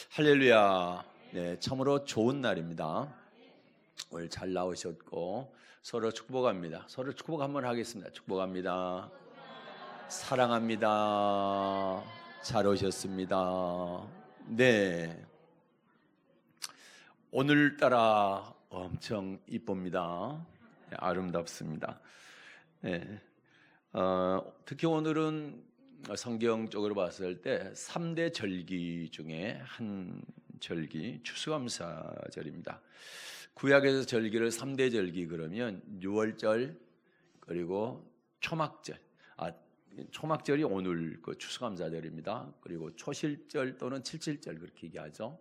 할렐루야. 네, 참으로 좋은 날입니다. 오늘 잘 나오셨고 서로 축복합니다. 서로 축복 한번 하겠습니다. 축복합니다. 사랑합니다. 잘 오셨습니다. 네, 오늘따라 엄청 이쁩니다. 네, 아름답습니다. 네, 특히 오늘은 성경적으로 봤을 때 3대 절기 중에 한 절기 추수감사절입니다. 구약에서 절기를 3대 절기 그러면 유월절 그리고 초막절. 초막절이 오늘 그 추수감사절입니다. 그리고 초실절 또는 칠칠절 그렇게 얘기하죠.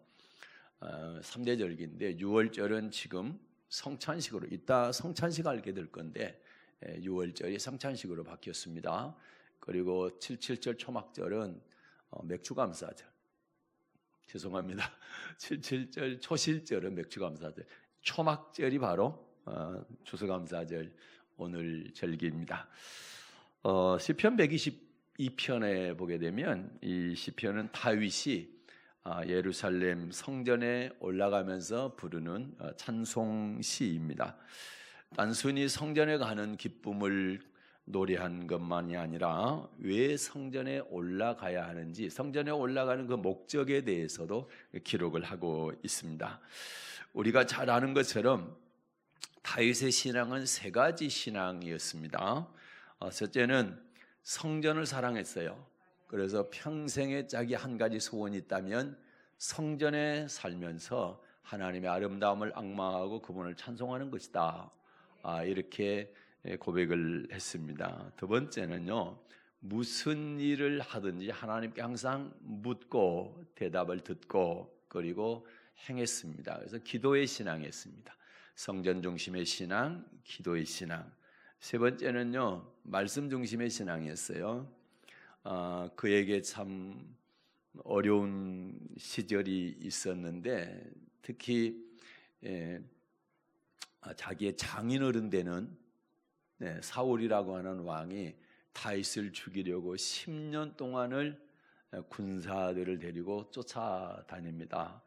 3대 절기인데 유월절은 지금 성찬식으로 이따 성찬식 알게 될 건데 유월절이 성찬식으로 바뀌었습니다. 그리고 77절 초막절은 맥주감사절. 죄송합니다. 77절 초실절은 맥주감사절. 초막절이 바로 추수감사절 오늘 절기입니다. 시편 122편에 보게 되면 이 시편은 다윗이 예루살렘 성전에 올라가면서 부르는 찬송시입니다. 단순히 성전에 가는 기쁨을 노래한 것만이 아니라 왜 성전에 올라가야 하는지 성전에 올라가는 그 목적에 대해서도 기록을 하고 있습니다. 우리가 잘 아는 것처럼 다윗의 신앙은 세 가지 신앙이었습니다. 첫째는 성전을 사랑했어요. 그래서 평생에 자기 한 가지 소원이 있다면 성전에 살면서 하나님의 아름다움을 앙망하고 그분을 찬송하는 것이다. 이렇게 고백을 했습니다. 두 번째는요, 무슨 일을 하든지 하나님께 항상 묻고 대답을 듣고 그리고 행했습니다. 그래서 기도의 신앙이었습니다. 성전 중심의 신앙, 기도의 신앙. 세 번째는요, 말씀 중심의 신앙이었어요. 그에게 참 어려운 시절이 있었는데 특히 자기의 장인어른 되는 사울이라고 하는 왕이 다윗을 죽이려고 10년 동안을 군사들을 데리고 쫓아다닙니다.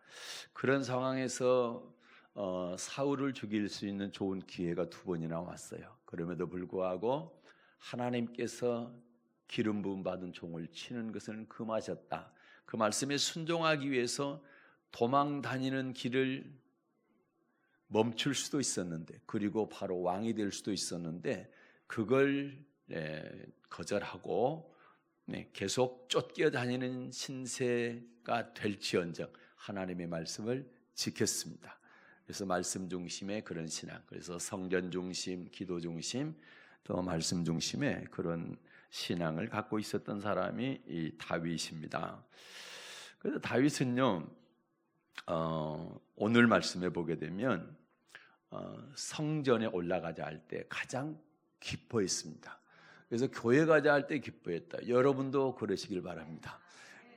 그런 상황에서 사울을 죽일 수 있는 좋은 기회가 두 번이나 왔어요. 그럼에도 불구하고 하나님께서 기름 부음 받은 종을 치는 것은 금하셨다. 그 말씀에 순종하기 위해서 도망 다니는 길을 멈출 수도 있었는데 그리고 바로 왕이 될 수도 있었는데 그걸 거절하고 계속 쫓겨다니는 신세가 될지언정 하나님의 말씀을 지켰습니다. 그래서 말씀 중심의 그런 신앙, 그래서 성전 중심, 기도 중심, 또 말씀 중심의 그런 신앙을 갖고 있었던 사람이 이 다윗입니다. 그래서 다윗은요, 오늘 말씀에 보게 되면 성전에 올라가자 할 때 가장 기뻐했습니다. 그래서 교회 가자 할 때 기뻐했다. 여러분도 그러시길 바랍니다.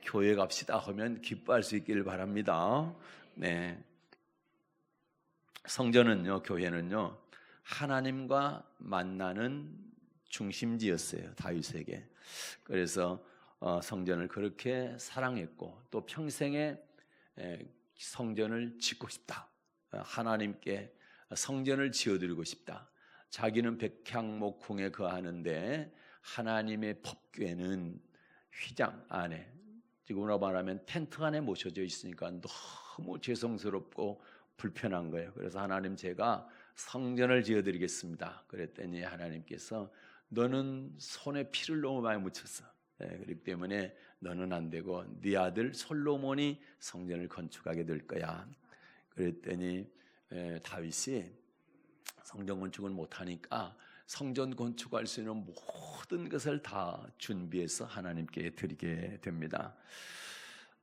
교회 갑시다 하면 기뻐할 수 있기를 바랍니다. 네. 성전은요, 교회는요, 하나님과 만나는 중심지였어요, 다윗에게. 그래서 성전을 그렇게 사랑했고 또 평생에 성전을 짓고 싶다. 하나님께 성전을 지어드리고 싶다. 자기는 백향목궁에 거하는데 하나님의 법궤는 휘장 안에, 지금으로 말하면 텐트 안에 모셔져 있으니까 너무 죄송스럽고 불편한 거예요. 그래서 하나님, 제가 성전을 지어드리겠습니다. 그랬더니 하나님께서 너는 손에 피를 너무 많이 묻혔어. 그렇기 때문에 너는 안 되고 네 아들 솔로몬이 성전을 건축하게 될 거야. 그랬더니 다윗이 성전 건축을 못하니까 성전 건축할 수 있는 모든 것을 다 준비해서 하나님께 드리게 됩니다.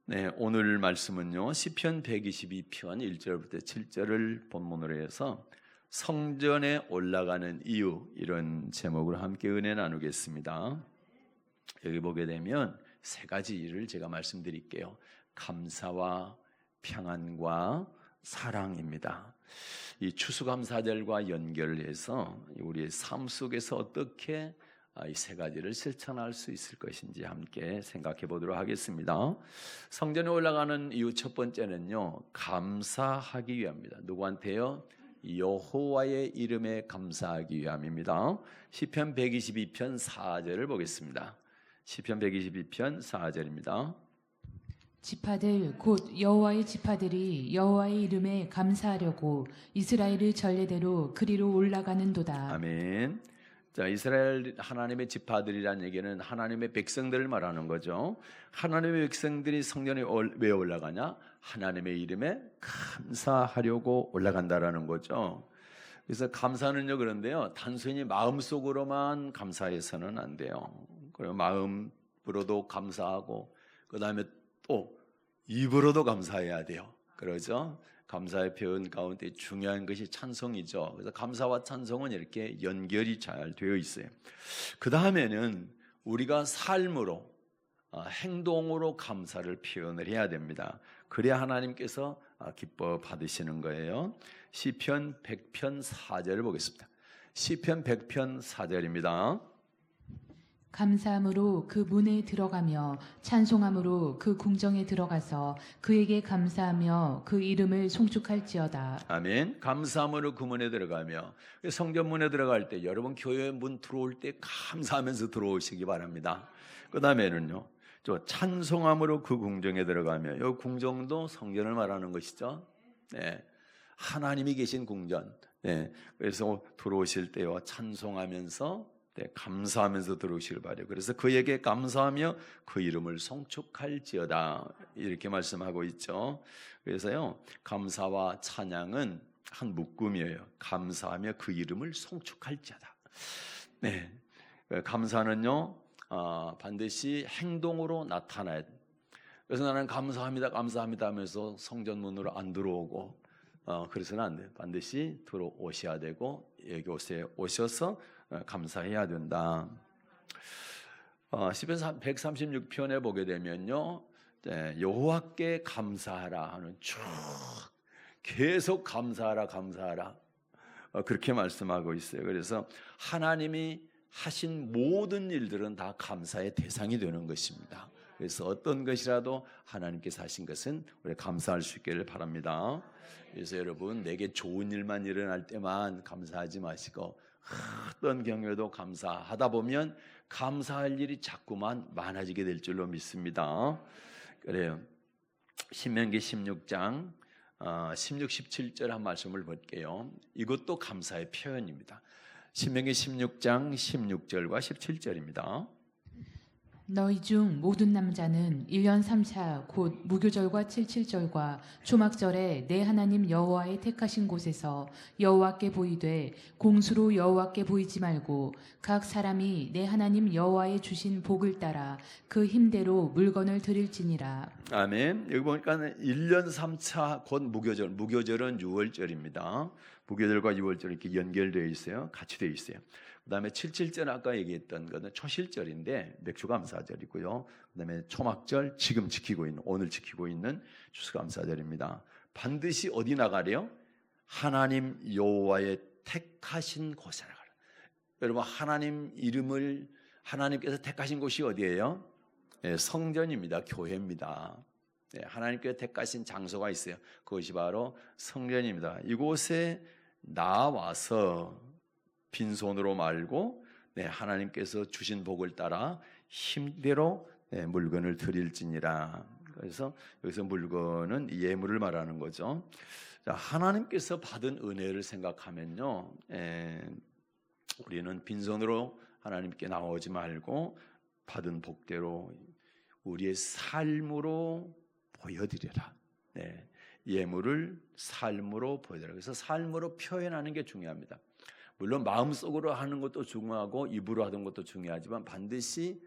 네, 오늘 말씀은요, 시편 122편 1절부터 7절을 본문으로 해서 성전에 올라가는 이유, 이런 제목으로 함께 은혜 나누겠습니다. 여기 보게 되면 세 가지 일을 제가 말씀드릴게요. 감사와 평안과 사랑입니다. 이 추수감사절과 연결해서 우리의 삶 속에서 어떻게 이 세 가지를 실천할 수 있을 것인지 함께 생각해 보도록 하겠습니다. 성전에 올라가는 이유 첫 번째는요, 감사하기 위함입니다. 누구한테요? 여호와의 이름에 감사하기 위함입니다. 시편 122편 4절을 보겠습니다. 시편 122편 4절입니다. 지파들 곧 여호와의 지파들이 여호와의 이름에 감사하려고 이스라엘의 전례대로 그리로 올라가는도다. 아멘. 자, 이스라엘 하나님의 지파들이라는 얘기는 하나님의 백성들을 말하는 거죠. 하나님의 백성들이 성전에 왜 올라가냐? 하나님의 이름에 감사하려고 올라간다라는 거죠. 그래서 감사는요, 그런데요, 단순히 마음속으로만 감사해서는 안 돼요. 그리고 마음으로도 감사하고, 그 다음에 또 입으로도 감사해야 돼요. 그러죠? 감사의 표현 가운데 중요한 것이 찬송이죠. 그래서 감사와 찬송은 이렇게 연결이 잘 되어 있어요. 그 다음에는 우리가 삶으로, 행동으로 감사를 표현을 해야 됩니다. 그래야 하나님께서 기뻐 받으시는 거예요. 시편 100편 4절을 보겠습니다. 시편 100편 4절입니다. 감사함으로 그 문에 들어가며 찬송함으로 그 궁정에 들어가서 그에게 감사하며 그 이름을 송축할지어다. 아멘. 감사함으로 그 문에 들어가며, 성전 문에 들어갈 때 여러분 교회 문 들어올 때 감사하면서 들어오시기 바랍니다. 그 다음에는요, 저 찬송함으로 그 궁정에 들어가며, 이 궁정도 성전을 말하는 것이죠. 네. 하나님이 계신 궁전. 네. 그래서 들어오실 때요, 찬송하면서, 네, 감사하면서 들어오시길 바래요. 그래서 그에게 감사하며 그 이름을 송축할지어다, 이렇게 말씀하고 있죠. 그래서요, 감사와 찬양은 한 묶음이에요. 감사하며 그 이름을 송축할지어다. 네, 감사는요, 반드시 행동으로 나타나야 돼요. 그래서 나는 감사합니다, 감사합니다 하면서 성전 문으로 안 들어오고, 그래서는 안 돼요. 반드시 들어오셔야 되고, 여기 오셔서 감사해야 된다. 시편 136편에 보게 되면요, 여호와께 감사하라 하는 쭉 계속 감사하라, 감사하라, 그렇게 말씀하고 있어요. 그래서 하나님이 하신 모든 일들은 다 감사의 대상이 되는 것입니다. 그래서 어떤 것이라도 하나님께서 하신 것은 우리 감사할 수 있기를 바랍니다. 그래서 여러분, 내게 좋은 일만 일어날 때만 감사하지 마시고 어떤 경우에도 감사하다 보면 감사할 일이 자꾸만 많아지게 될 줄로 믿습니다. 그래요. 신명기 16장 16, 17절 한 말씀을 볼게요. 이것도 감사의 표현입니다. 신명기 16장 16절과 17절입니다. 너희 중 모든 남자는 1년 3차 곧 무교절과 칠칠절과 초막절에 내 하나님 여호와의 택하신 곳에서 여호와께 보이되 공수로 여호와께 보이지 말고 각 사람이 내 하나님 여호와의 주신 복을 따라 그 힘대로 물건을 드릴지니라. 아멘. 여기 보니까 1년 3차 곧 무교절, 무교절은 6월절입니다. 무교절과 6월절 이렇게 연결되어 있어요. 같이 되어 있어요. 그 다음에 77절 아까 얘기했던 것은 초실절인데 맥주감사절이고요. 그 다음에 초막절, 지금 지키고 있는, 오늘 지키고 있는 추수감사절입니다. 반드시 어디 나가래요? 하나님 여호와의 택하신 곳에 나가라. 여러분, 하나님 이름을 하나님께서 택하신 곳이 어디예요? 네, 성전입니다. 교회입니다. 네, 하나님께서 택하신 장소가 있어요. 그것이 바로 성전입니다. 이곳에 나와서 빈손으로 말고 하나님께서 주신 복을 따라 힘대로 물건을 드릴지니라. 그래서 여기서 물건은 예물을 말하는 거죠. 자, 하나님께서 받은 은혜를 생각하면요, 우리는 빈손으로 하나님께 나오지 말고 받은 복대로 우리의 삶으로 보여드려라. 예물을 삶으로 보여드려라. 그래서 삶으로 표현하는 게 중요합니다. 물론 마음속으로 하는 것도 중요하고 입으로 하는 것도 중요하지만 반드시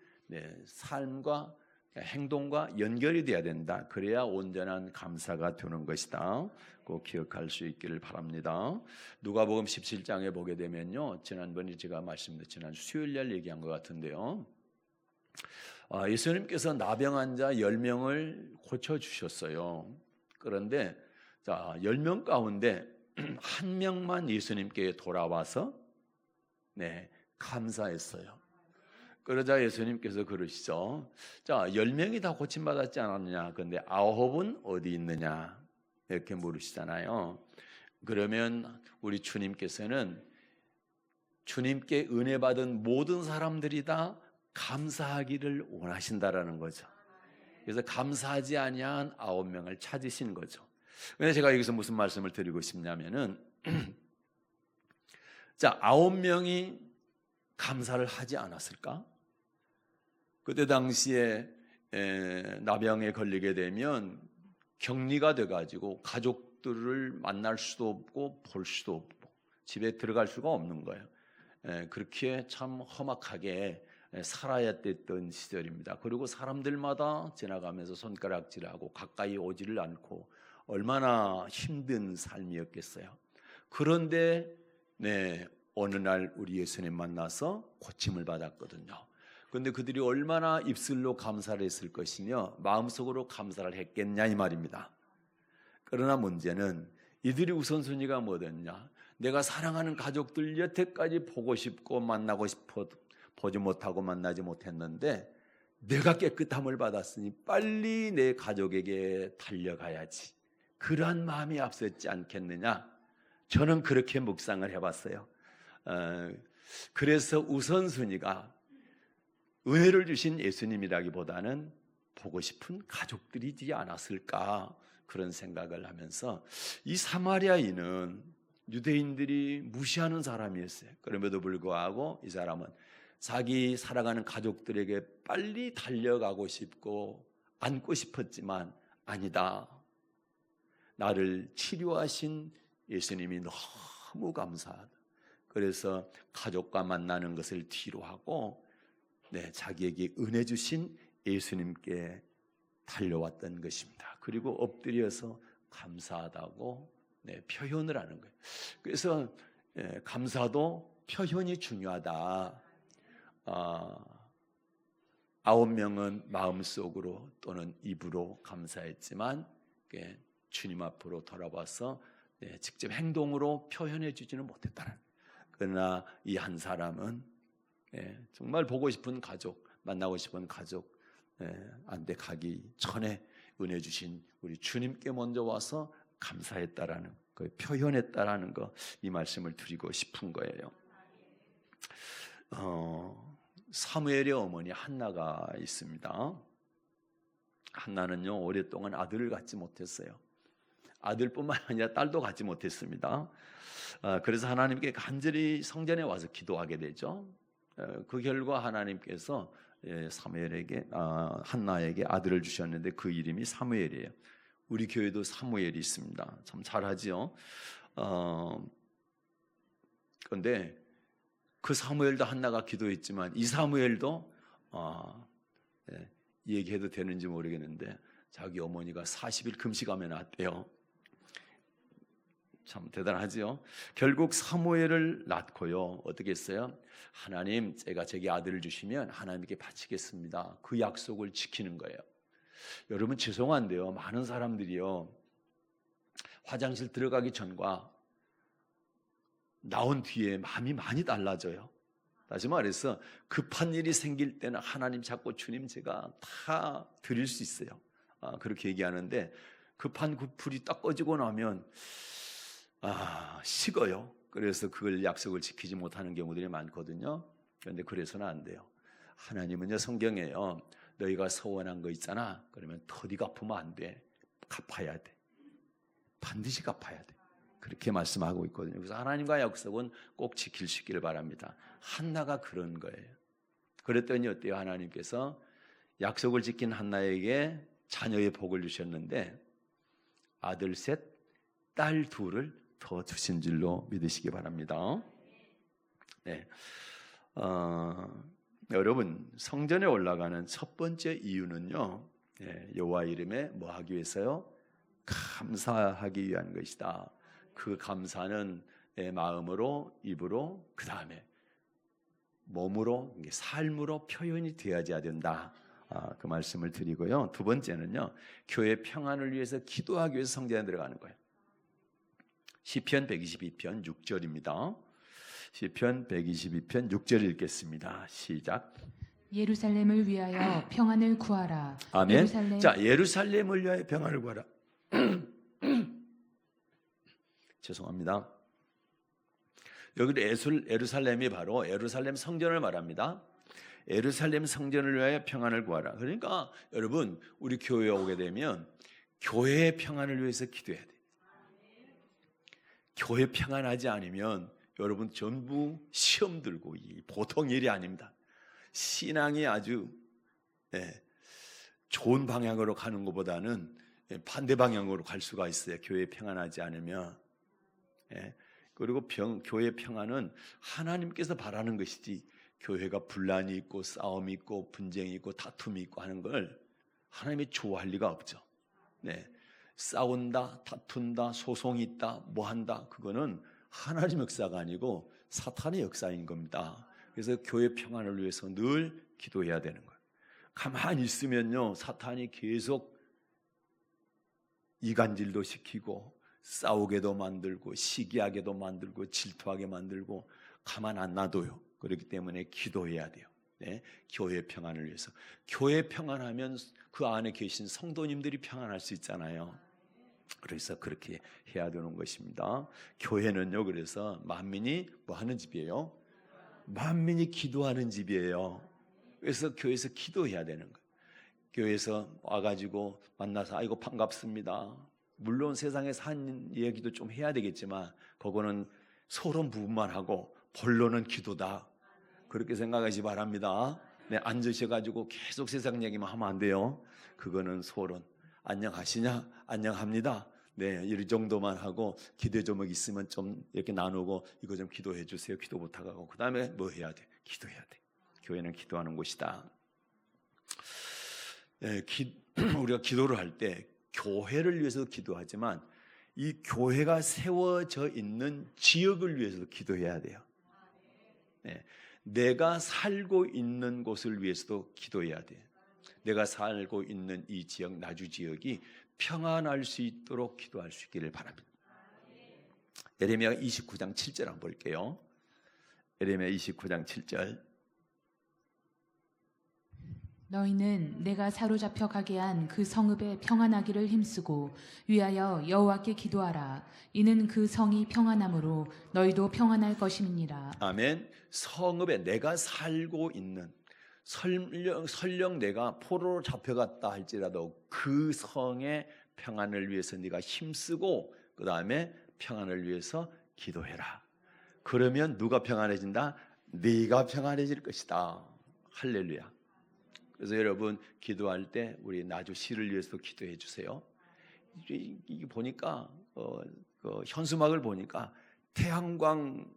삶과 행동과 연결이 돼야 된다. 그래야 온전한 감사가 되는 것이다. 꼭 기억할 수 있기를 바랍니다. 누가복음 17장에 보게 되면요, 지난번에 제가 말씀드린 지난 수요일 날 얘기한 것 같은데요, 예수님께서 나병 환자 10명을 고쳐주셨어요. 그런데 10명 가운데 한 명만 예수님께 돌아와서 감사했어요. 그러자 예수님께서 그러시죠. 자, 10명이 다 고침받았지 않았느냐? 그런데 9은 어디 있느냐? 이렇게 물으시잖아요. 그러면 우리 주님께서는 주님께 은혜 받은 모든 사람들이 다 감사하기를 원하신다라는 거죠. 그래서 감사하지 아니한 9명을 찾으신 거죠. 그래서 제가 여기서 무슨 말씀을 드리고 싶냐면은 자, 9명이 감사를 하지 않았을까? 그때 당시에 나병에 걸리게 되면 격리가 돼가지고 가족들을 만날 수도 없고 볼 수도 없고 집에 들어갈 수가 없는 거예요. 그렇게 참 험악하게 살아야 됐던 시절입니다. 그리고 사람들마다 지나가면서 손가락질하고 가까이 오지를 않고 얼마나 힘든 삶이었겠어요. 그런데 어느 날 우리 예수님 만나서 고침을 받았거든요. 그런데 그들이 얼마나 입술로 감사를 했을 것이며 마음속으로 감사를 했겠냐 이 말입니다. 그러나 문제는 이들이 우선순위가 뭐였냐? 내가 사랑하는 가족들 여태까지 보고 싶고 만나고 싶어 보지 못하고 만나지 못했는데 내가 깨끗함을 받았으니 빨리 내 가족에게 달려가야지. 그러한 마음이 앞섰지 않겠느냐? 저는 그렇게 묵상을 해봤어요. 그래서 우선순위가 은혜를 주신 예수님이라기보다는 보고 싶은 가족들이지 않았을까 그런 생각을 하면서 이 사마리아인은 유대인들이 무시하는 사람이었어요. 그럼에도 불구하고 이 사람은 자기 살아가는 가족들에게 빨리 달려가고 싶고 안고 싶었지만 아니다. 나를 치료하신 예수님이 너무 감사하다. 그래서 가족과 만나는 것을 뒤로 하고 자기에게 은혜 주신 예수님께 달려왔던 것입니다. 그리고 엎드려서 감사하다고 표현을 하는 거예요. 그래서 감사도 표현이 중요하다. 9명은 마음속으로 또는 입으로 감사했지만 주님 앞으로 돌아와서 직접 행동으로 표현해 주지는 못했다는. 그러나 이 한 사람은 정말 보고 싶은 가족, 만나고 싶은 가족 안데 가기 전에 은혜 주신 우리 주님께 먼저 와서 감사했다라는 거, 표현했다라는 거, 이 말씀을 드리고 싶은 거예요. 사무엘의 어머니 한나가 있습니다. 한나는요 오랫동안 아들을 갖지 못했어요. 아들뿐만 아니라 딸도 갖지 못했습니다. 그래서 하나님께 간절히 성전에 와서 기도하게 되죠. 그 결과 하나님께서 사무엘에게 한나에게 아들을 주셨는데 그 이름이 사무엘이에요. 우리 교회도 사무엘이 있습니다. 참 잘하지요. 그런데 그 사무엘도 한나가 기도했지만 이 사무엘도 얘기해도 되는지 모르겠는데 자기 어머니가 40일 금식하며 낳았대요. 참 대단하지요. 결국 사무엘을 낳고요. 어떻게 했어요? 하나님, 제게 아들을 주시면 하나님께 바치겠습니다. 그 약속을 지키는 거예요. 여러분 죄송한데요. 많은 사람들이요. 화장실 들어가기 전과 나온 뒤에 마음이 많이 달라져요. 다시 말해서 급한 일이 생길 때는 하나님 잡고 주님 제가 다 드릴 수 있어요. 그렇게 얘기하는데 급한 그 불이 딱 꺼지고 나면 식어요. 그래서 그걸 약속을 지키지 못하는 경우들이 많거든요. 그런데 그래서는 안 돼요. 하나님은요 성경에요. 너희가 서원한 거 있잖아. 그러면 더디 갚으면 안 돼. 갚아야 돼. 반드시 갚아야 돼. 그렇게 말씀하고 있거든요. 그래서 하나님과의 약속은 꼭 지킬 수 있기를 바랍니다. 한나가 그런 거예요. 그랬더니 어때요? 하나님께서 약속을 지킨 한나에게 자녀의 복을 주셨는데 아들 셋, 딸 둘을 더 주신 줄로 믿으시기 바랍니다. 여러분 성전에 올라가는 첫 번째 이유는요, 여호와 이름에 뭐 하기 위해서요? 감사하기 위한 것이다. 그 감사는 내 마음으로, 입으로, 그 다음에 몸으로, 삶으로 표현이 되어야 된다. 그 말씀을 드리고요. 두 번째는요, 교회 평안을 위해서 기도하기 위해서 성전에 들어가는 거예요. 시편 122편 6절입니다. 시편 122편 6절 읽겠습니다. 시작. 예루살렘을 위하여 평안을 구하라. 아멘. 예루살렘 자, 예루살렘을 위하여 평안을 구하라. 죄송합니다. 여기 예루살렘이 바로 예루살렘 성전을 말합니다. 예루살렘 성전을 위하여 평안을 구하라. 그러니까 여러분, 우리 교회에 오게 되면 교회의 평안을 위해서 기도해야 돼요. 교회 평안하지 않으면 여러분 전부 시험 들고 보통 일이 아닙니다. 신앙이 아주 좋은 방향으로 가는 것보다는 반대 방향으로 갈 수가 있어요. 교회 평안하지 않으면. 그리고 교회 평안은 하나님께서 바라는 것이지, 교회가 분란이 있고 싸움이 있고 분쟁이 있고 다툼이 있고 하는 걸 하나님이 좋아할 리가 없죠. 싸운다, 다툰다, 소송이 있다, 뭐 한다, 그거는 하나님 역사가 아니고 사탄의 역사인 겁니다. 그래서 교회 평안을 위해서 늘 기도해야 되는 거예요. 가만히 있으면요, 사탄이 계속 이간질도 시키고 싸우게도 만들고 시기하게도 만들고 질투하게 만들고 가만 안 놔둬요. 그렇기 때문에 기도해야 돼요. 교회 평안을 위해서. 교회 평안하면 그 안에 계신 성도님들이 평안할 수 있잖아요. 그래서 그렇게 해야 되는 것입니다. 교회는요, 그래서 만민이 뭐 하는 집이에요? 만민이 기도하는 집이에요. 그래서 교회에서 기도해야 되는 거예요. 교회에서 와가지고 만나서 아이고 반갑습니다. 물론 세상에서 한 얘기도 좀 해야 되겠지만 그거는 서론 부분만 하고 본론은 기도다. 그렇게 생각하시 바랍니다. 앉으셔가지고 계속 세상 얘기만 하면 안 돼요. 그거는 서론. 안녕하시냐? 안녕합니다. 이 정도만 하고 기도 제목 있으면 좀 이렇게 나누고 이거 좀 기도해 주세요. 기도 부탁하고 그 다음에 뭐 해야 돼? 기도해야 돼. 교회는 기도하는 곳이다. 우리가 기도를 할 때 교회를 위해서 기도하지만 이 교회가 세워져 있는 지역을 위해서도 기도해야 돼요. 내가 살고 있는 곳을 위해서도 기도해야 돼요. 내가 살고 있는 이 지역, 나주 지역이 평안할 수 있도록 기도할 수 있기를 바랍니다. 예레미야 29장 7절 한번 볼게요. 예레미야 29장 7절. 너희는 내가 사로잡혀 가게 한 그 성읍에 평안하기를 힘쓰고 위하여 여호와께 기도하라. 이는 그 성이 평안함으로 너희도 평안할 것임이니라. 아멘. 성읍에 내가 살고 있는, 설령 내가 포로로 잡혀갔다 할지라도 그 성의 평안을 위해서 네가 힘쓰고 그 다음에 평안을 위해서 기도해라. 그러면 누가 평안해진다? 네가 평안해질 것이다. 할렐루야. 그래서 여러분 기도할 때 우리 나주시를 위해서 기도해 주세요. 이게 보니까 현수막을 보니까 태양광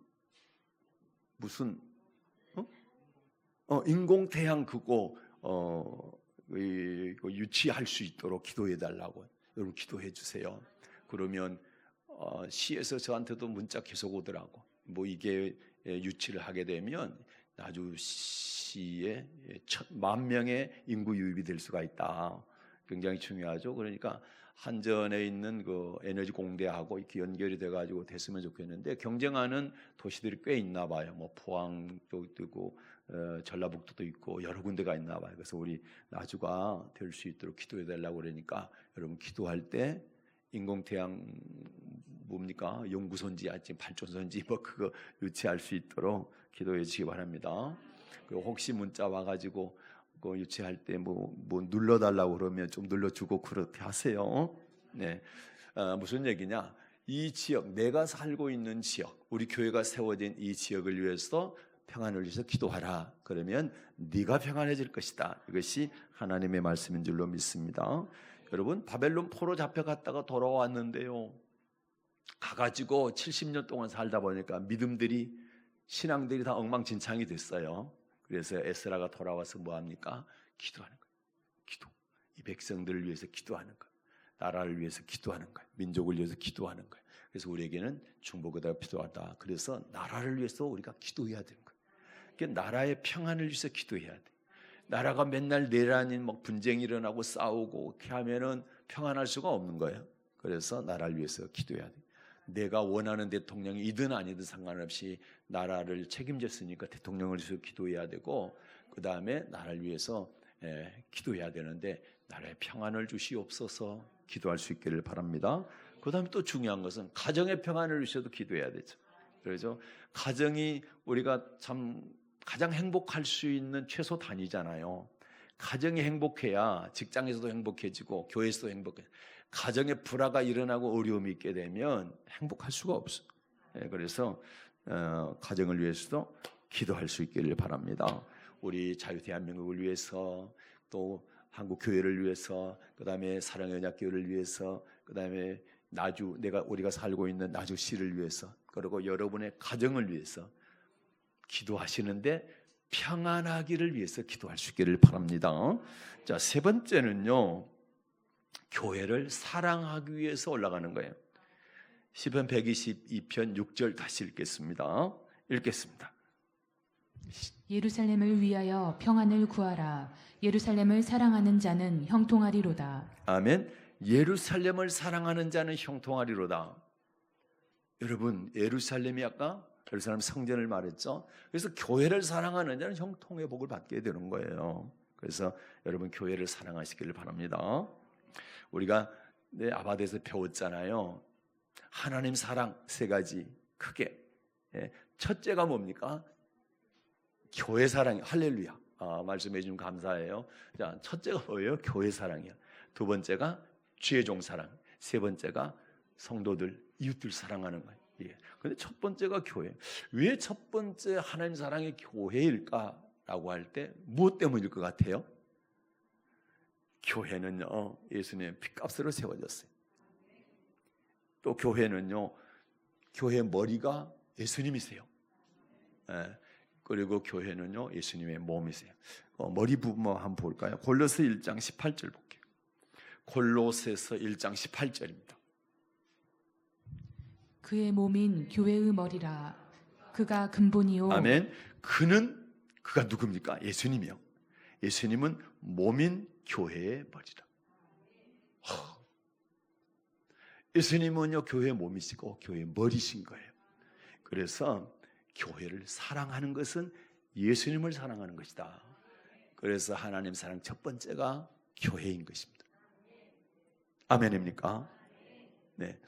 무슨 인공 태양 그거 유치할 수 있도록 기도해 달라고. 여러분 기도해 주세요. 그러면 시에서 저한테도 문자 계속 오더라고. 뭐 이게 유치를 하게 되면 나주시에 10,000명의 인구 유입이 될 수가 있다. 굉장히 중요하죠. 그러니까 한전에 있는 그 에너지 공대하고 이렇게 연결이 돼가지고 됐으면 좋겠는데 경쟁하는 도시들이 꽤 있나 봐요. 뭐 포항 쪽도 있고 전라북도도 있고 여러 군데가 있나 봐요. 그래서 우리 나주가 될 수 있도록 기도해 달라고 그러니까 여러분 기도할 때 인공태양 뭡니까? 연구선지, 지금 발전선지 뭐 그거 유치할 수 있도록 기도해 주시기 바랍니다. 그리고 혹시 문자 와가지고 그거 유치할 때 뭐 눌러달라고 그러면 좀 눌러주고 그렇게 하세요. 무슨 얘기냐? 이 지역, 내가 살고 있는 지역, 우리 교회가 세워진 이 지역을 위해서 평안을 위해서 기도하라. 그러면 네가 평안해질 것이다. 이것이 하나님의 말씀인 줄로 믿습니다. 여러분 바벨론 포로 잡혀갔다가 돌아왔는데요. 가가지고 70년 동안 살다 보니까 믿음들이 신앙들이 다 엉망진창이 됐어요. 그래서 에스라가 돌아와서 뭐합니까? 기도하는 거예요. 기도. 이 백성들을 위해서 기도하는 거예요. 나라를 위해서 기도하는 거예요. 민족을 위해서 기도하는 거예요. 그래서 우리에게는 중보기도가 필요하다. 그래서 나라를 위해서 우리가 기도해야 되는 거예요. 그러니까 나라의 평안을 위해서 기도해야 돼. 나라가 맨날 내란인 막 분쟁이 일어나고 싸우고 이렇게 하면은 평안할 수가 없는 거예요. 그래서 나라를 위해서 기도해야 돼. 내가 원하는 대통령이든 아니든 상관없이 나라를 책임졌으니까 대통령을 위해서 기도해야 되고, 그 다음에 나라를 위해서 기도해야 되는데 나라에 평안을 주시옵소서 기도할 수 있기를 바랍니다. 그 다음에 또 중요한 것은 가정의 평안을 위해서도 기도해야 되죠. 그래서 가정이 우리가 참 가장 행복할 수 있는 최소 단위잖아요. 가정이 행복해야 직장에서도 행복해지고 교회에서도 행복해. 가정에 불화가 일어나고 어려움이 있게 되면 행복할 수가 없어요. 그래서 가정을 위해서도 기도할 수 있기를 바랍니다. 우리 자유대한민국을 위해서, 또 한국 교회를 위해서, 그 다음에 사랑의 언약교회를 위해서, 그 다음에 우리가 살고 있는 나주시를 위해서, 그리고 여러분의 가정을 위해서 기도하시는데 평안하기를 위해서 기도할 수 있기를 바랍니다. 자, 세 번째는요, 교회를 사랑하기 위해서 올라가는 거예요. 시편 122편 6절 다시 읽겠습니다. 예루살렘을 위하여 평안을 구하라. 예루살렘을 사랑하는 자는 형통하리로다. 아멘. 예루살렘을 사랑하는 자는 형통하리로다. 여러분, 예루살렘이 아까 예루살렘 성전을 말했죠. 그래서 교회를 사랑하는 자는 형통의 복을 받게 되는 거예요. 그래서 여러분, 교회를 사랑하시기를 바랍니다. 우리가 아바데에서 배웠잖아요. 하나님 사랑 세 가지 크게. 첫째가 뭡니까? 교회 사랑. 할렐루야. 말씀해 주시면 감사해요. 자, 첫째가 뭐예요? 교회 사랑이야. 두 번째가 죄종 사랑. 세 번째가 성도들, 이웃들 사랑하는 거예요. 근데 첫 번째가 교회. 왜 첫 번째 하나님 사랑이 교회일까라고 할 때 무엇 때문일 것 같아요? 교회는요, 예수님의 핏값으로 세워졌어요. 또 교회는요, 교회의 머리가 예수님이세요. 그리고 교회는요, 예수님의 몸이세요. 머리 부분 한번 볼까요? 골로새 1장 18절 볼게요. 골로새서 1장 18절입니다. 그의 몸인 교회의 머리라. 그가 근본이요. 아멘. 그가 누굽니까? 예수님이요. 예수님은 몸인 교회의 머리라. 예수님은요, 교회의 몸이시고 교회의 머리신 거예요. 그래서 교회를 사랑하는 것은 예수님을 사랑하는 것이다. 그래서 하나님 사랑 첫 번째가 교회인 것입니다. 아멘입니까? 네.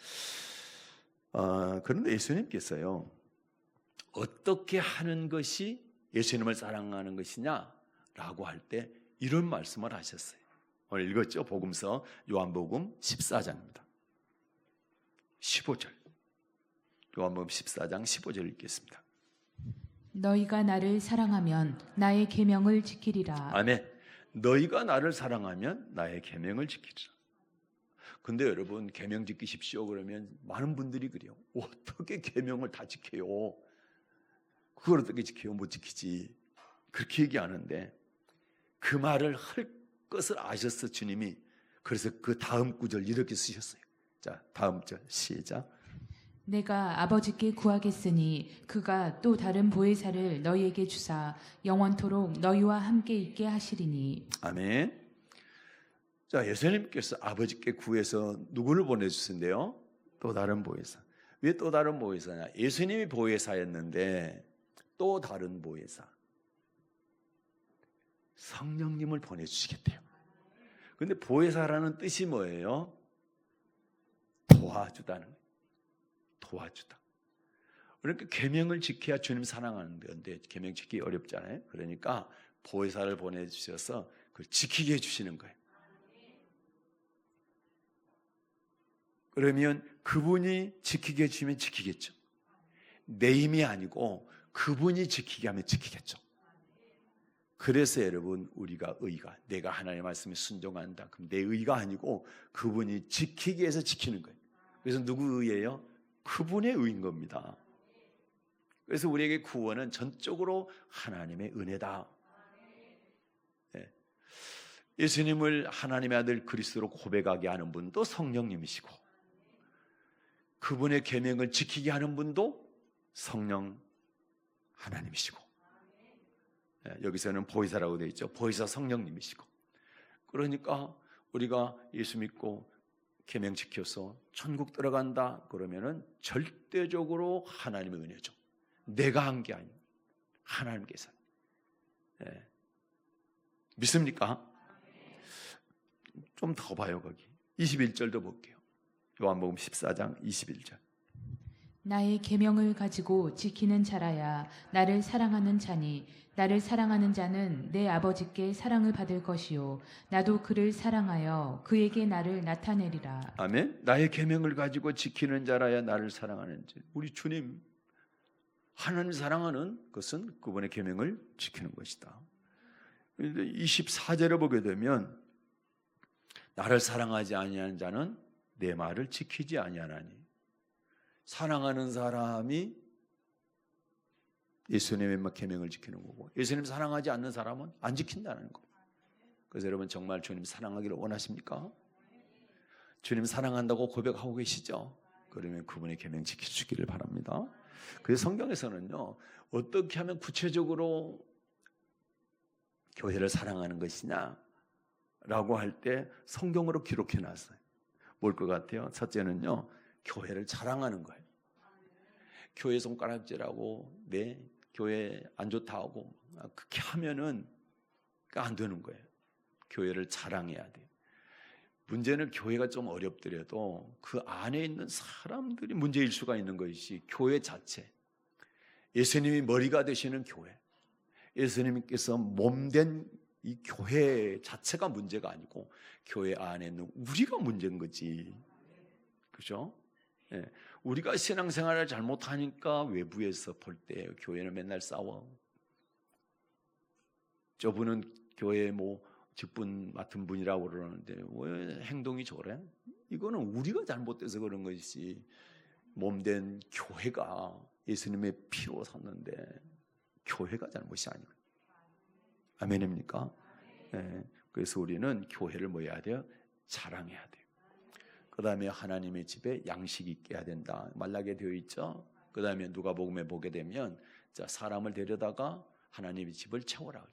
그런데 예수님께서요, 어떻게 하는 것이 예수님을 사랑하는 것이냐라고 할 때 이런 말씀을 하셨어요. 오늘 읽었죠? 복음서 요한복음 14장입니다. 15절. 요한복음 14장 15절 읽겠습니다. 너희가 나를 사랑하면 나의 계명을 지키리라. 아멘. 너희가 나를 사랑하면 나의 계명을 지키리라. 근데 여러분, 계명 지키십시오 그러면 많은 분들이 그래요. 어떻게 계명을 다 지켜요? 그걸 어떻게 지켜요? 못 지키지. 그렇게 얘기하는데 그 말을 할 것을 아셨어, 주님이. 그래서 그 다음 구절 이렇게 쓰셨어요. 자, 다음 절 시작. 내가 아버지께 구하겠으니 그가 또 다른 보혜사를 너희에게 주사 영원토록 너희와 함께 있게 하시리니. 아멘. 자, 예수님께서 아버지께 구해서 누구를 보내주신대요? 또 다른 보혜사. 왜 또 다른 보혜사냐? 예수님이 보혜사였는데 또 다른 보혜사, 성령님을 보내주시겠대요. 근데 보혜사라는 뜻이 뭐예요? 도와주다는 거예요. 도와주다. 그러니까 계명을 지켜야 주님 사랑하는 건데 계명 지키기 어렵잖아요. 그러니까 보혜사를 보내주셔서 그걸 지키게 해주시는 거예요. 그러면 그분이 지키게 해주시면 지키겠죠. 내 힘이 아니고 그분이 지키게 하면 지키겠죠. 그래서 여러분, 우리가 내가 하나님의 말씀에 순종한다. 그럼 내 의가 아니고 그분이 지키기 위해서 지키는 거예요. 그래서 누구 의예요? 그분의 의인 겁니다. 그래서 우리에게 구원은 전적으로 하나님의 은혜다. 네. 예수님을 하나님의 아들 그리스도로 고백하게 하는 분도 성령님이시고, 그분의 계명을 지키게 하는 분도 성령 하나님이시고, 여기서는 보혜사라고 되어 있죠. 보혜사 성령님이시고. 그러니까 우리가 예수 믿고 계명 지켜서 천국 들어간다 그러면은 절대적으로 하나님의 은혜죠. 내가 한 게 아니에요. 하나님께서. 예. 믿습니까? 좀 더 봐요. 거기 21절도 볼게요. 요한복음 14장 21절. 나의 계명을 가지고 지키는 자라야 나를 사랑하는 자니 나를 사랑하는 자는 내 아버지께 사랑을 받을 것이요 나도 그를 사랑하여 그에게 나를 나타내리라. 아멘. 나의 계명을 가지고 지키는 자라야 나를 사랑하는 자. 우리 주님 하나님 사랑하는 것은 그분의 계명을 지키는 것이다. 24절을 보게 되면 나를 사랑하지 아니하는 자는 내 말을 지키지 아니하나니. 사랑하는 사람이 예수님의 계명을 지키는 거고 예수님 사랑하지 않는 사람은 안 지킨다는 거. 그래서 여러분 정말 주님 사랑하기를 원하십니까? 주님 사랑한다고 고백하고 계시죠? 그러면 그분의 계명 지켜주기를 바랍니다. 그래서 성경에서는요 어떻게 하면 구체적으로 교회를 사랑하는 것이냐 라고 할 때 성경으로 기록해 놨어요. 뭘 것 같아요? 첫째는요 교회를 자랑하는 거예요. 교회 손가락질하고 내 교회 안 좋다 하고 그렇게 하면은 안 되는 거예요. 교회를 자랑해야 돼요. 문제는 교회가 좀 어렵더라도 그 안에 있는 사람들이 문제일 수가 있는 것이 교회 자체. 예수님이 머리가 되시는 교회. 예수님께서 몸된 이 교회 자체가 문제가 아니고 교회 안에 있는 우리가 문제인 거지. 그죠? 예. 우리가 신앙생활을 잘못하니까 외부에서 볼 때 교회는 맨날 싸워. 저분은 교회 뭐 직분 맡은 분이라고 그러는데 왜 행동이 저래? 이거는 우리가 잘못돼서 그런 것이지 몸된 교회가 예수님의 피로 샀는데 교회가 잘못이 아니고. 아멘입니까? 네. 그래서 우리는 교회를 뭐 해야 돼요? 자랑해야 돼요. 그 다음에 하나님의 집에 양식이 있게 해야 된다. 말라게 되어 있죠. 그 다음에 누가복음에 보게 되면 자, 사람을 데려다가 하나님의 집을 채워라.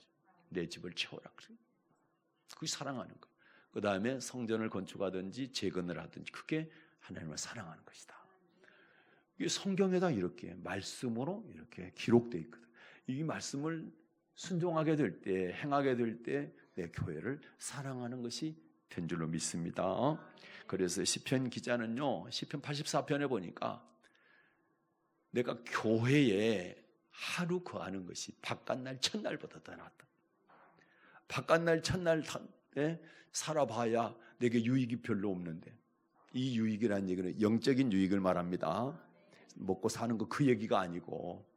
내 집을 채워라. 그게 사랑하는 거예요. 그 다음에 성전을 건축하든지 재건을 하든지 그게 하나님을 사랑하는 것이다. 이게 성경에다 이렇게 말씀으로 이렇게 기록되어 있거든. 이 말씀을 순종하게 될 때, 행하게 될 때 내 교회를 사랑하는 것이 된 줄로 믿습니다. 그래서 시편 기자는요, 시편 84편에 보니까 내가 교회에 하루 거하는 것이 바깥날 첫날보다 더 낫다. 바깥날 첫날에 살아봐야 내게 유익이 별로 없는데 이 유익이라는 얘기는 영적인 유익을 말합니다. 먹고 사는 거 그 얘기가 아니고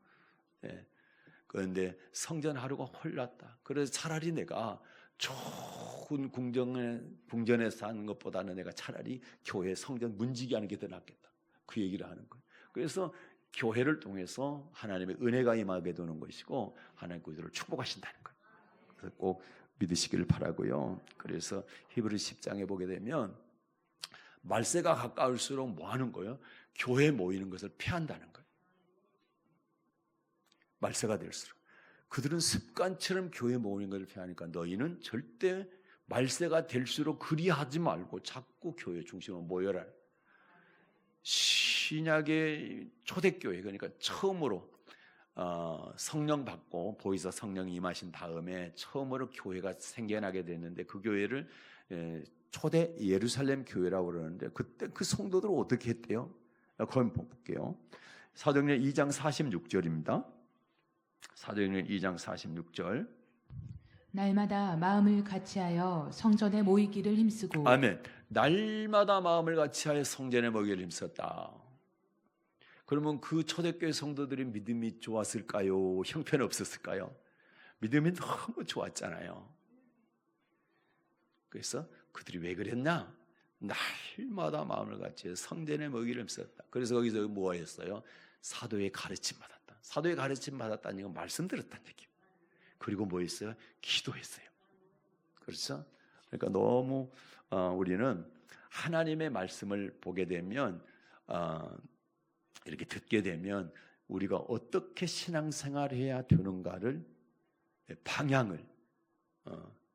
그런데 성전 하루가 홀랐다. 그래서 차라리 내가 좋은 궁전에 사는 것보다는 내가 차라리 교회 성전 문지기 하는 게 더 낫겠다. 그 얘기를 하는 거예요. 그래서 교회를 통해서 하나님의 은혜가 임하게 되는 것이고 하나님 그들을 축복하신다는 거예요. 그래서 꼭 믿으시길 바라고요. 그래서 히브리 10장에 보게 되면 말세가 가까울수록 뭐 하는 거예요? 교회에 모이는 것을 피한다는 거예요. 말세가 될수록. 그들은 습관처럼 교회에 모이는 것을 피하니까 너희는 절대 말세가 될수록 그리하지 말고 자꾸 교회 중심으로 모여라. 신약의 초대교회, 그러니까 처음으로 성령 받고 보이사 성령이 임하신 다음에 처음으로 교회가 생겨나게 됐는데 그 교회를 초대 예루살렘 교회라고 그러는데 그때 그 성도들은 어떻게 했대요? 그럼 볼게요. 사도행전 2장 46절입니다. 사도행전 2장 46절. 날마다 마음을 같이하여 성전에 모이기를 힘쓰고. 아멘. 날마다 마음을 같이하여 성전에 모이기를 힘썼다. 그러면 그 초대교회 성도들의 믿음이 좋았을까요? 형편 없었을까요? 믿음이 너무 좋았잖아요. 그래서 그들이 왜 그랬나? 날마다 마음을 같이 성전에 모이기를 힘썼다. 그래서 거기서 뭐 했어요? 사도의 가르침 받았다. 사도의 가르침 받았다는 건 말씀 들었다는 얘기예요. 그리고 뭐 했어요? 기도했어요. 그렇죠? 그러니까 너무 우리는 하나님의 말씀을 보게 되면 이렇게 듣게 되면 우리가 어떻게 신앙생활을 해야 되는가를 방향을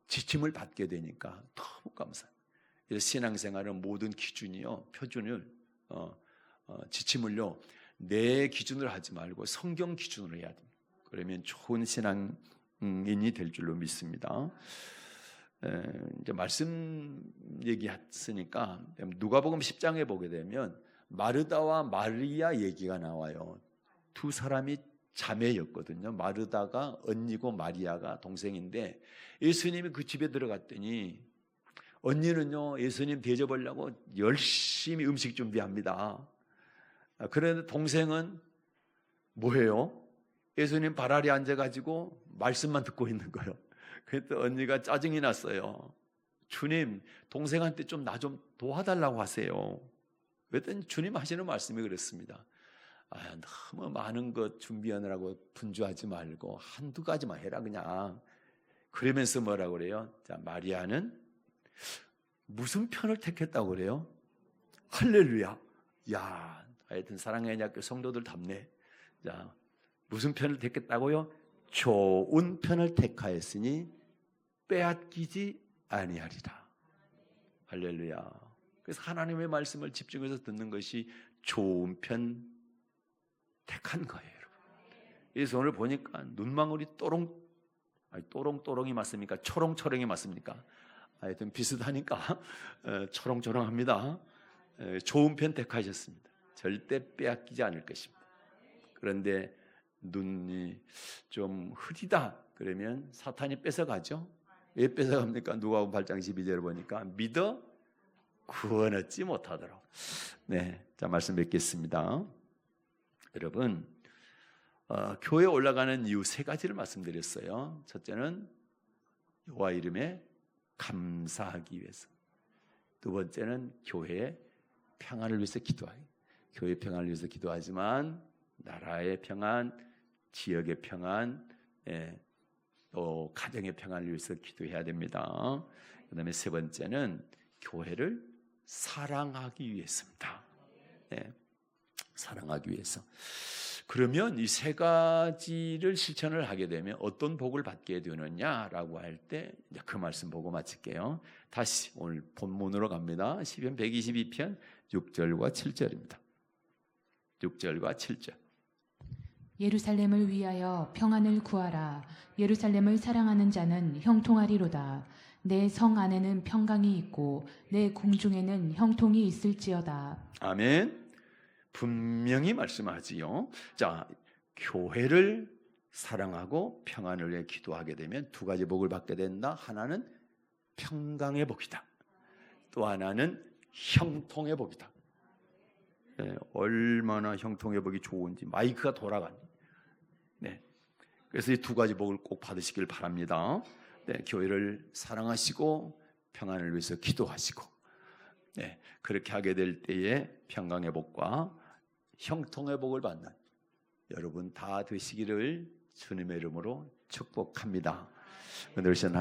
지침을 받게 되니까 너무 감사해요. 그래서 신앙생활은 모든 기준이요, 표준을 지침을요 내 기준으로 하지 말고 성경 기준으로 해야 됩니다. 그러면 좋은 신앙인이 될 줄로 믿습니다. 이제 말씀 얘기했으니까 누가복음 10장에 보게 되면 마르다와 마리아 얘기가 나와요. 두 사람이 자매였거든요. 마르다가 언니고 마리아가 동생인데 예수님이 그 집에 들어갔더니 언니는요 예수님 대접하려고 열심히 음식 준비합니다. 그런데 동생은 뭐예요? 예수님 발 아래 앉아가지고 말씀만 듣고 있는 거예요. 그랬더니 언니가 짜증이 났어요. 주님, 동생한테 좀 나 좀 도와달라고 하세요. 그랬더니 주님 하시는 말씀이 그렇습니다. 너무 많은 것 준비하느라고 분주하지 말고 한두 가지만 해라 그냥. 그러면서 뭐라고 그래요? 자, 마리아는 무슨 편을 택했다고 그래요? 할렐루야. 야, 하여튼 사랑의 학교 성도들 답네. 자, 무슨 편을 택했다고요? 좋은 편을 택하였으니 빼앗기지 아니하리라. 할렐루야. 그래서 하나님의 말씀을 집중해서 듣는 것이 좋은 편 택한 거예요, 여러분. 그래서 오늘 보니까 눈망울이 또롱또롱이 맞습니까? 초롱초롱이 맞습니까? 하여튼 비슷하니까 초롱초롱합니다. 좋은 편 택하셨습니다. 절대 빼앗기지 않을 것입니다. 그런데 눈이 좀 흐리다 그러면 사탄이 뺏어가죠. 왜 뺏어갑니까? 누가복음 8장 12절을 보니까 믿어 구원 얻지 못하더라고. 네, 자 말씀 뵙겠습니다. 여러분, 교회에 올라가는 이유 세 가지를 말씀드렸어요. 첫째는 여호와 이름에 감사하기 위해서. 두 번째는 교회의 평안을 위해서 기도하기. 교회 평안을 위해서 기도하지만 나라의 평안, 지역의 평안, 또 가정의 평안을 위해서 기도해야 됩니다. 그 다음에 세 번째는 교회를 사랑하기 위해서입니다. 사랑하기 위해서. 그러면 이 세 가지를 실천을 하게 되면 어떤 복을 받게 되느냐라고 할 때 그 말씀 보고 마칠게요. 다시 오늘 본문으로 갑니다. 시편 122편 6절과 7절입니다. 6절과 7절. 예루살렘을 위하여 평안을 구하라. 예루살렘을 사랑하는 자는 형통하리로다. 내 성 안에는 평강이 있고 내 궁중에는 형통이 있을지어다. 아멘. 분명히 말씀하지요. 자, 교회를 사랑하고 평안을 위해 기도하게 되면 두 가지 복을 받게 된다. 하나는 평강의 복이다. 또 하나는 형통의 복이다. 얼마나 형통의 복이 좋은지 마이크가 돌아가니. 그래서 이 두 가지 복을 꼭 받으시길 바랍니다. 교회를 사랑하시고 평안을 위해서 기도하시고 그렇게 하게 될 때에 평강의 복과 형통의 복을 받는 여러분 다 되시기를 주님의 이름으로 축복합니다. 오늘